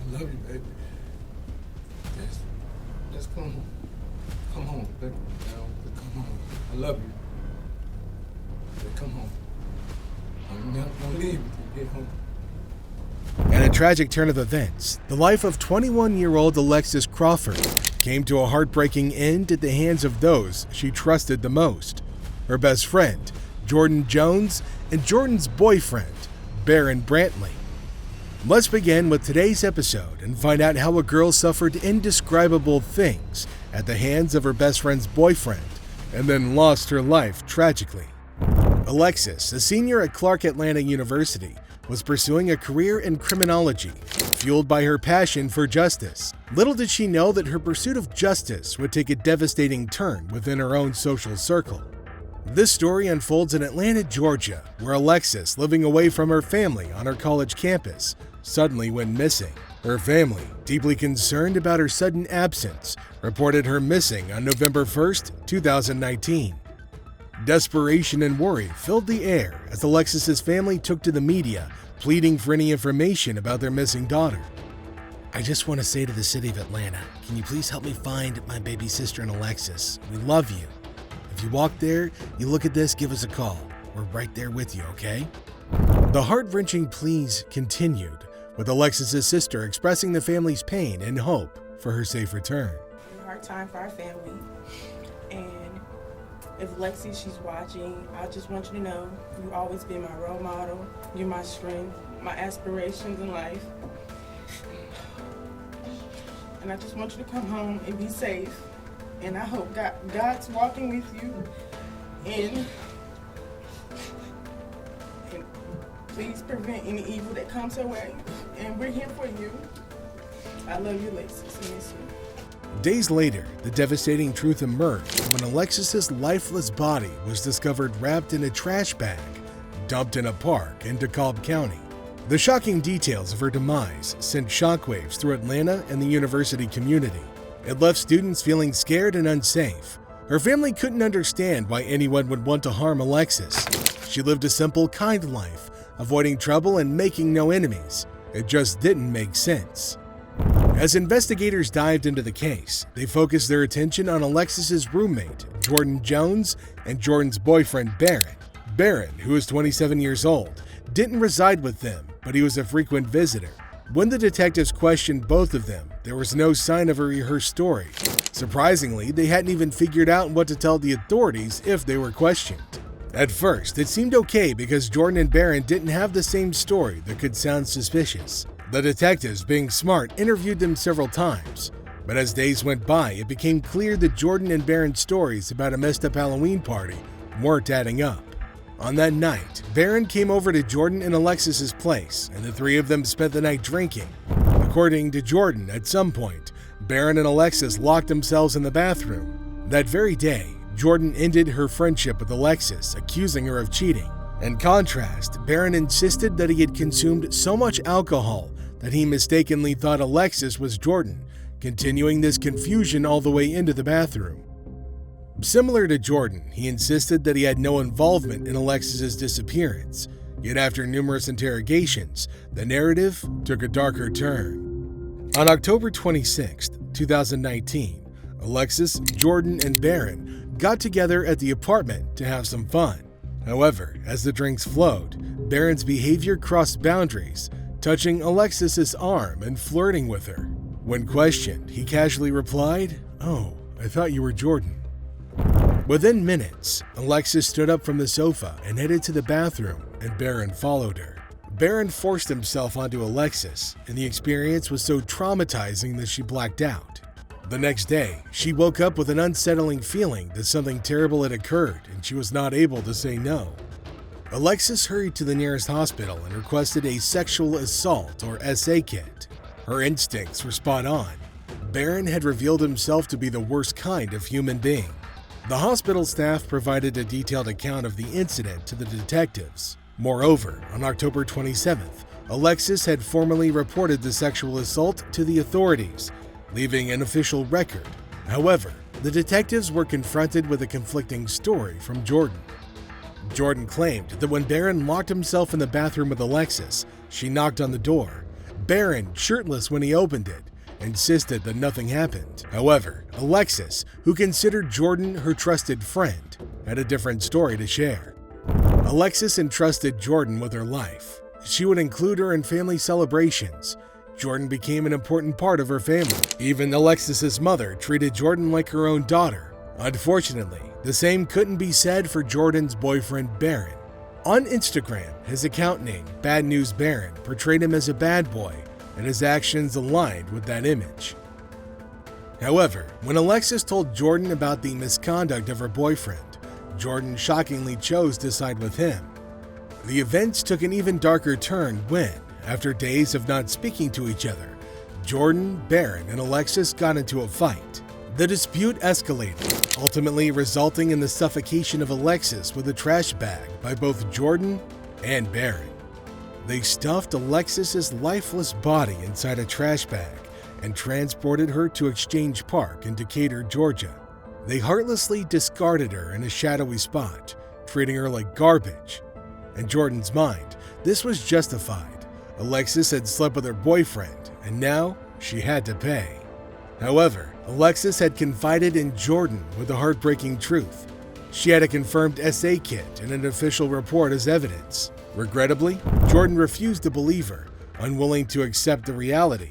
I love you, baby. Just come home. Come home, baby. Come home. I love you. Come home. I'm never gonna leave until you get home. At a tragic turn of events, the life of 21-year-old Alexis Crawford came to a heartbreaking end at the hands of those she trusted the most: her best friend, Jordyn Jones, and Jordyn's boyfriend, Baron Brantley. Let's begin with today's episode and find out how a girl suffered indescribable things at the hands of her best friend's boyfriend and then lost her life tragically. Alexis, a senior at Clark Atlanta University, was pursuing a career in criminology, fueled by her passion for justice. Little did she know that her pursuit of justice would take a devastating turn within her own social circle. This story unfolds in Atlanta, Georgia, where Alexis, living away from her family on her college campus, suddenly went missing. Her family, deeply concerned about her sudden absence, reported her missing on November 1st, 2019. Desperation and worry filled the air as Alexis's family took to the media, pleading for any information about their missing daughter. "I just want to say to the city of Atlanta, can you please help me find my baby sister and Alexis? We love you. If you walk there, you look at this, give us a call. We're right there with you, okay?" The heart-wrenching pleas continued, with Alexis's sister expressing the family's pain and hope for her safe return. A hard time for our family, and if Lexi, she's watching, I just want you to know you've always been my role model. You're my strength, my aspirations in life. And I just want you to come home and be safe. And I hope God's walking with you. And please prevent any evil that comes our way. And we're here for you. I love you, Alexis. I miss you. Days later, the devastating truth emerged when Alexis's lifeless body was discovered wrapped in a trash bag, dumped in a park in DeKalb County. The shocking details of her demise sent shockwaves through Atlanta and the university community. It left students feeling scared and unsafe. Her family couldn't understand why anyone would want to harm Alexis. She lived a simple, kind life, avoiding trouble and making no enemies. It just didn't make sense. As investigators dived into the case, they focused their attention on Alexis's roommate, Jordyn Jones, and Jordyn's boyfriend, Baron. Baron, who was 27 years old, didn't reside with them, but he was a frequent visitor. When the detectives questioned both of them, there was no sign of a rehearsed story. Surprisingly, they hadn't even figured out what to tell the authorities if they were questioned. At first, it seemed okay because Jordyn and Baron didn't have the same story that could sound suspicious. The detectives, being smart, interviewed them several times. But as days went by, it became clear that Jordyn and Baron's stories about a messed-up Halloween party weren't adding up. On that night, Baron came over to Jordyn and Alexis's place, and the three of them spent the night drinking. According to Jordyn, at some point, Baron and Alexis locked themselves in the bathroom. That very day, Jordyn ended her friendship with Alexis, accusing her of cheating. In contrast, Baron insisted that he had consumed so much alcohol that he mistakenly thought Alexis was Jordyn, continuing this confusion all the way into the bathroom. Similar to Jordyn, he insisted that he had no involvement in Alexis's disappearance, yet after numerous interrogations, the narrative took a darker turn. On October 26, 2019, Alexis, Jordyn, and Baron got together at the apartment to have some fun. However, as the drinks flowed, Baron's behavior crossed boundaries, touching Alexis's arm and flirting with her. When questioned, he casually replied, "Oh, I thought you were Jordyn." Within minutes, Alexis stood up from the sofa and headed to the bathroom, and Baron followed her. Baron forced himself onto Alexis, and the experience was so traumatizing that she blacked out. The next day, she woke up with an unsettling feeling that something terrible had occurred, and she was not able to say no. Alexis hurried to the nearest hospital and requested a sexual assault or SA kit. Her instincts were spot on. Baron had revealed himself to be the worst kind of human being. The hospital staff provided a detailed account of the incident to the detectives. Moreover, on October 27th, Alexis had formally reported the sexual assault to the authorities, leaving an official record. However, the detectives were confronted with a conflicting story from Jordyn. Jordyn claimed that when Baron locked himself in the bathroom with Alexis, she knocked on the door, Baron, shirtless when he opened it, insisted that nothing happened. However, Alexis, who considered Jordyn her trusted friend, had a different story to share. Alexis entrusted Jordyn with her life. She would include her in family celebrations. Jordyn became an important part of her family. Even Alexis's mother treated Jordyn like her own daughter. Unfortunately, the same couldn't be said for Jordyn's boyfriend Baron. On Instagram, his account name, Bad News Baron, portrayed him as a bad boy, and his actions aligned with that image. However, when Alexis told Jordyn about the misconduct of her boyfriend, Jordyn shockingly chose to side with him. The events took an even darker turn when, after days of not speaking to each other, Jordyn, Baron, and Alexis got into a fight. The dispute escalated, ultimately resulting in the suffocation of Alexis with a trash bag by both Jordyn and Baron. They stuffed Alexis's lifeless body inside a trash bag and transported her to Exchange Park in Decatur, Georgia. They heartlessly discarded her in a shadowy spot, treating her like garbage. In Jordyn's mind, this was justified. Alexis had slept with her boyfriend, and now she had to pay. However, Alexis had confided in Jordyn with the heartbreaking truth. She had a confirmed SA kit and an official report as evidence. Regrettably, Jordyn refused to believe her, unwilling to accept the reality.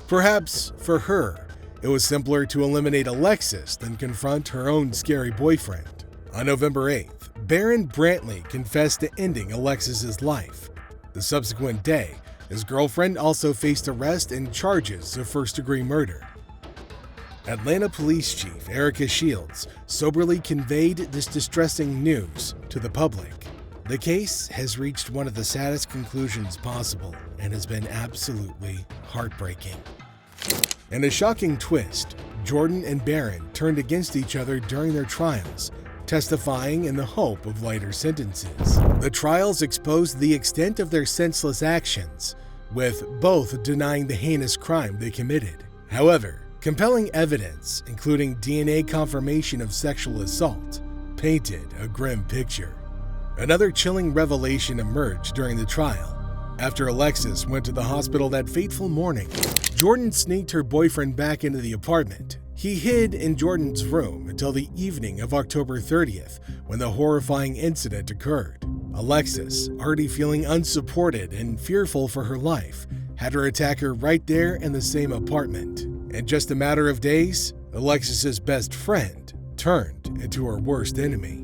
Perhaps, for her, it was simpler to eliminate Alexis than confront her own scary boyfriend. On November 8th, Baron Brantley confessed to ending Alexis's life. The subsequent day, his girlfriend also faced arrest and charges of first-degree murder. Atlanta Police Chief Erica Shields soberly conveyed this distressing news to the public. The case has reached one of the saddest conclusions possible and has been absolutely heartbreaking. In a shocking twist, Jordyn and Baron turned against each other during their trials, testifying in the hope of lighter sentences. The trials exposed the extent of their senseless actions, with both denying the heinous crime they committed. However, compelling evidence, including DNA confirmation of sexual assault, painted a grim picture. Another chilling revelation emerged during the trial. After Alexis went to the hospital that fateful morning, Jordyn sneaked her boyfriend back into the apartment. He hid in Jordyn's room until the evening of October 30th, when the horrifying incident occurred. Alexis, already feeling unsupported and fearful for her life, had her attacker right there in the same apartment. In just a matter of days, Alexis's best friend turned into her worst enemy.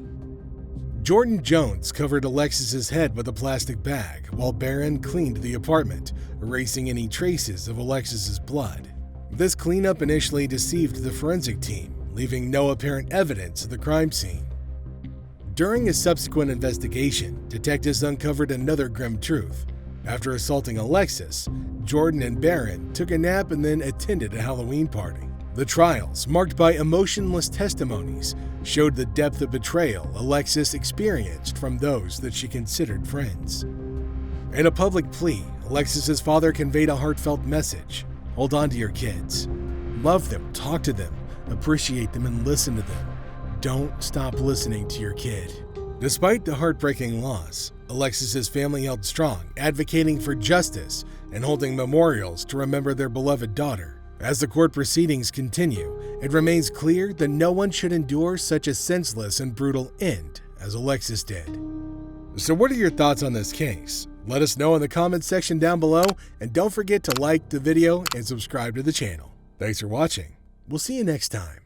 Jordyn Jones covered Alexis's head with a plastic bag while Baron cleaned the apartment, erasing any traces of Alexis's blood. This cleanup initially deceived the forensic team, leaving no apparent evidence of the crime scene. During a subsequent investigation, detectives uncovered another grim truth. After assaulting Alexis, Jordyn and Baron took a nap and then attended a Halloween party. The trials, marked by emotionless testimonies, showed the depth of betrayal Alexis experienced from those that she considered friends. In a public plea, Alexis's father conveyed a heartfelt message. Hold on to your kids. Love them, talk to them, appreciate them, and listen to them. Don't stop listening to your kid. Despite the heartbreaking loss, Alexis's family held strong, advocating for justice and holding memorials to remember their beloved daughter. As the court proceedings continue, it remains clear that no one should endure such a senseless and brutal end as Alexis did. So what are your thoughts on this case? Let us know in the comments section down below, and don't forget to like the video and subscribe to the channel. Thanks for watching. We'll see you next time.